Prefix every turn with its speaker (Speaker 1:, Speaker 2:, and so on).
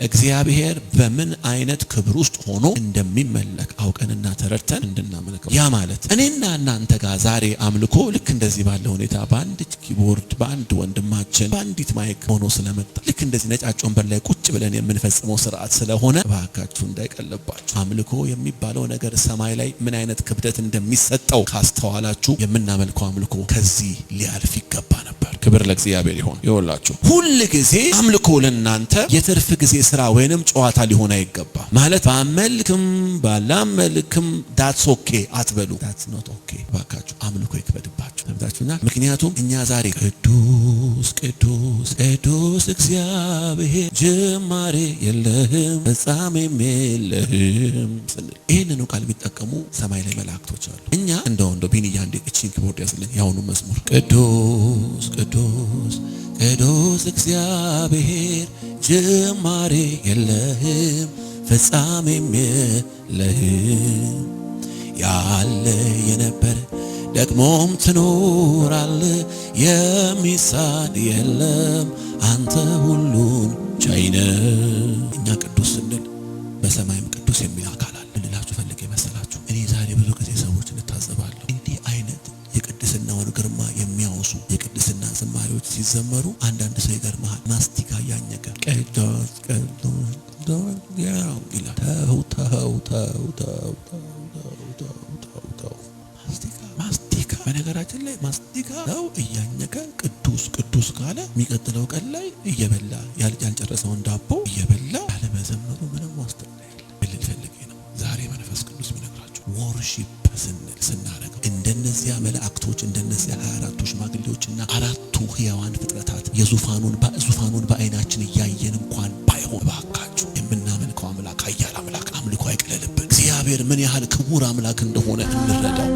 Speaker 1: እግዚአብሔር በምን አይነት ክብር ውስጥ ሆኖ እንደሚመለክ አውቀንና ተረድተን እንድናመልከው። ያ ማለት እኔና እናንተ ጋር ዛሬ አምልኮ ልክ እንደዚህ ባለ ሁኔታ በአንድ ኪቦርድ በአንድ ወንድማችን በአንዲት ማይክ ሆኖ ስለመጣ ልክ እንደዚህ ነጫጭ ወንበር ላይ ቁጭ ብለን የምንፈጽመው ስርዓት ስለሆነ እባካችሁ እንዳይቀልባችሁ። አምልኮ የሚባለው ነገር ሰማይ ላይ ምን አይነት ክብደት እንደሚሰጠው ካስተዋላችሁ የምናመልከው አምልኮ ከዚህ ሊያልፍ ይገባ ነበር። ክብር ለእግዚአብሔር ይሁን። ይወላችሁ ሁሉ ጊዜ አምልኮ ለእናንተ የትርፍ ጊዜ ስራ ወይንም ጨዋታ ሊሆን አይገባ። ማለት ባመልክም ባላመልክም that's okay አትበሉ። that's not okay። ባካችሁ አምልኮ ይክበድባችሁ። ተምታችሁና ምክንያቱም እኛ ዛሬ ቅዱስ ቅዱስ ቅዱስ እግዚአብሔር ጅማሬ የለህም ፍጻሜም የለህም ስንል ይሄንን ቃል ቢጠቀሙ ሰማይ ላይ መላእክቶች አሉ። እኛ እንደው ቢንያ እንደ እቺን ኪቦርድ ያስልን ያውኑ መዝሙር ቅዱስ ቅዱስ ቅዱስ እግዚአብሔር ጅማሬ የለህም ፍጻሜም የለህም ያለ የነበረ ደግሞም ትኖራለህ የሚሳን የለም አንተ ሁሉን ቻይ ነህ። እኛ ቅዱስ ስንል በሰማይም ቅዱስ የሚል አካል አለ። ልላችሁ ፈልጌ መሰላችሁ እኔ ዛሬ ብዙ ጊዜ ሰዎችን እታዘባለሁ። እንዲህ አይነት የቅድስናውን ግርማ የሚያወሱ የቅድስና ዝማሬዎች ሲዘመሩ አንዳንድ ሰው ይገርምሃል ማስቲካ ያኘቀ ቅዱስ ቅዱስ ያው ይላል። ተው ማስቲካ በነገራችን ላይ ማስቲካ ነው እያኘቀ ቅዱስ ቅዱስ ካለ የሚቀጥለው ቀን ላይ እየበላ ያልጨረሰውን ዳቦ እየበላ ያለመዘመሩ ምንም ዋስትና የለም። ልል ፈልጌ ነው ዛሬ መንፈስ ቅዱስ የሚነግራችሁ ወርሺፕ ስናረገው እንደነዚያ መላእክቶች እንደነዚያ 24ቱ ሽማግሌዎችና አራቱ ሕያዋን ፍጥረታት ዙፋኑን በአይናችን እያየን እንኳን ባይሆን እባካችሁ የምናመልከው አምላክ ኃያል አምላክ አምልኮ አይቅለልብን። እግዚአብሔር ምን ያህል ክቡር አምላክ እንደሆነ እንረዳው።